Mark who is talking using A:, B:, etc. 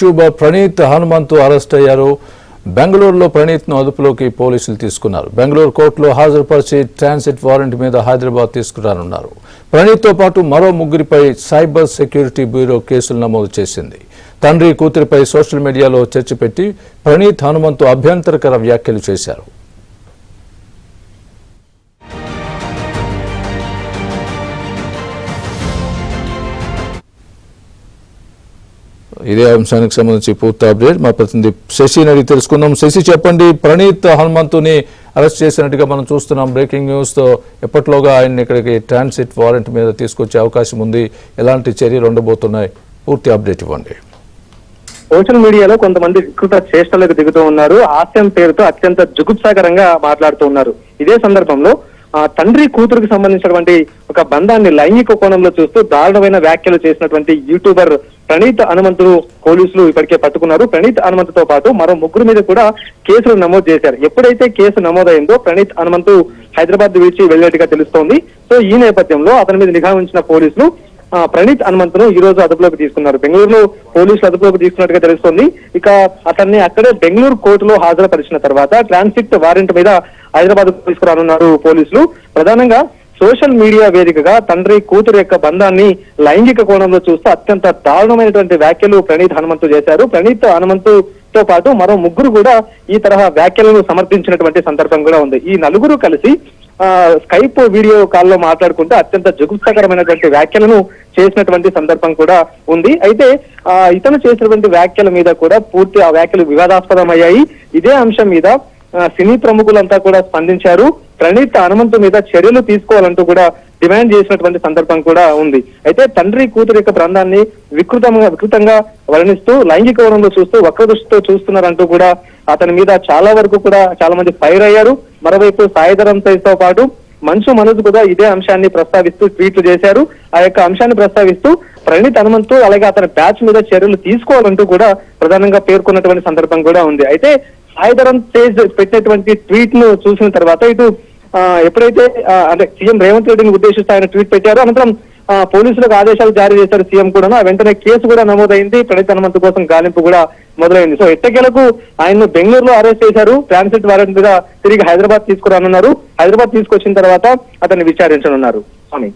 A: YouTuber Praneeth Hanumanthu arrest అయ్యారు. బెంగళూరులో ప్రణీత్ను అదుపులోకి పోలీసులు తీసుకున్నారు. బెంగళూరు కోర్టులో హాజరుపరిచి ట్రాన్సిట్ వారెంట్ మీద హైదరాబాద్ తీసుకురానున్నారు. ప్రణీత్తో పాటు మరో ముగ్గురిపై సైబర్ సెక్యూరిటీ బ్యూరో కేసులు నమోదు చేసింది. తండ్రి కూతురిపై సోషల్ మీడియాలో చర్చ పెట్టి ప్రణీత్ హనుమంతు అభ్యంతరకర వ్యాఖ్యలు చేశారు. ఇదే అంశానికి సంబంధించి పూర్తి అప్డేట్ మా ప్రతినిధి శశిని అడిగి తెలుసుకుందాం. శశి, చెప్పండి, ప్రణీత్ హనుమంతుని అరెస్ట్ చేసినట్టుగా మనం చూస్తున్నాం. బ్రేకింగ్ న్యూస్తో ఎప్పటిలోగా ఆయన ఇక్కడికి ట్రాన్సిట్ వారెంట్ మీద తీసుకొచ్చే అవకాశం ఉంది. ఎలాంటి చర్యలు ఉండబోతున్నాయి? పూర్తి అప్డేట్ ఇవ్వండి.
B: సోషల్ మీడియాలో కొంతమంది వికృత చేష్టలకు దిగుతూ ఉన్నారు. హాస్యం పేరుతో అత్యంత జుగుప్సాకరంగా మాట్లాడుతూ ఉన్నారు. ఇదే సందర్భంలో తండ్రి కూతురుకు సంబంధించినటువంటి ఒక బంధాన్ని లైంగిక కోణంలో చూస్తూ దారుణమైన వ్యాఖ్యలు చేసినటువంటి యూట్యూబర్ ప్రణీత్ హనుమంతును పోలీసులు ఇప్పటికే పట్టుకున్నారు. ప్రణీత్ హనుమంతుతో పాటు మరో ముగ్గురు మీద కూడా కేసులు నమోదు చేశారు. ఎప్పుడైతే కేసు నమోదైందో ప్రణీత్ హనుమంతు హైదరాబాద్ విడిచి వెళ్ళినట్టుగా తెలుస్తోంది. సో ఈ నేపథ్యంలో అతని మీద నిఘా ఉంచిన పోలీసులు ప్రణీత్ హనుమంతును ఈ రోజు అదుపులోకి తీసుకున్నారు. బెంగళూరులో పోలీసులు అదుపులోకి తీసుకున్నట్టుగా తెలుస్తోంది. ఇక అతన్ని అక్కడే బెంగళూరు కోర్టులో హాజరుపరిచిన తర్వాత ట్రాన్సిట్ వారెంట్ మీద హైదరాబాద్ తీసుకురానున్నారు పోలీసులు. ప్రధానంగా సోషల్ మీడియా వేదికగా తండ్రి కూతురు యొక్క బంధాన్ని లైంగిక కోణంలో చూస్తూ అత్యంత దారుణమైనటువంటి వ్యాఖ్యలు ప్రణీత్ హనుమంతు చేశారు. ప్రణీత్ హనుమంతుతో పాటు మరో ముగ్గురు కూడా ఈ తరహా వ్యాఖ్యలను సమర్థించినటువంటి సందర్భం కూడా ఉంది. ఈ నలుగురు కలిసి స్కైప్ వీడియో కాల్లో మాట్లాడుకుంటూ అత్యంత జుగుప్సాకరమైనటువంటి వ్యాఖ్యలను చేసినటువంటి సందర్భం కూడా ఉంది. అయితే ఇతను చేసినటువంటి వ్యాఖ్యల మీద కూడా పూర్తి ఆ వ్యాఖ్యలు వివాదాస్పదమయ్యాయి. ఇదే అంశం మీద సినీ ప్రముఖులంతా కూడా స్పందించారు. ప్రణీత్ హనుమంతు మీద చర్యలు తీసుకోవాలంటూ కూడా డిమాండ్ చేసినటువంటి సందర్భం కూడా ఉంది. అయితే తండ్రి కూతురు యొక్క బృందాన్ని వికృతంగా వర్ణిస్తూ లైంగిక కోణంలో చూస్తూ వక్ర దృష్టితో చూస్తున్నారంటూ కూడా అతని మీద చాలా వరకు కూడా చాలా మంది ఫైర్ అయ్యారు. మరోవైపు సాయిధరం తేజ్తో పాటు మంచు మనోజ్ కూడా ఇదే అంశాన్ని ప్రస్తావిస్తూ ట్వీట్లు చేశారు. ఆ యొక్క అంశాన్ని ప్రస్తావిస్తూ ప్రణీత్ హనుమంతు అలాగే అతని బ్యాచ్ మీద చర్యలు తీసుకోవాలంటూ కూడా ప్రధానంగా పేర్కొన్నటువంటి సందర్భం కూడా ఉంది. అయితే సాయిధరం తేజ్ పెట్టినటువంటి ట్వీట్ ను చూసిన తర్వాత ఇటు ఎప్పుడైతే అంటే సీఎం రేవంత్ రెడ్డిని ఉద్దేశిస్తూ ఆయన ట్వీట్ పెట్టారో అనంతరం పోలీసులకు ఆదేశాలు జారీ చేశారు సీఎం కూడా. వెంటనే కేసు కూడా నమోదైంది. ప్రణీత్ హనుమంతు కోసం గాలింపు కూడా మొదలైంది. సో ఎట్టకేలకు ఆయన్ను బెంగళూరులో అరెస్ట్ చేశారు. ట్రాన్సిట్ వారెంట్ మీద తిరిగి హైదరాబాద్ తీసుకురానున్నారు. హైదరాబాద్ తీసుకొచ్చిన తర్వాత అతన్ని విచారించనున్నారు. స్వామి.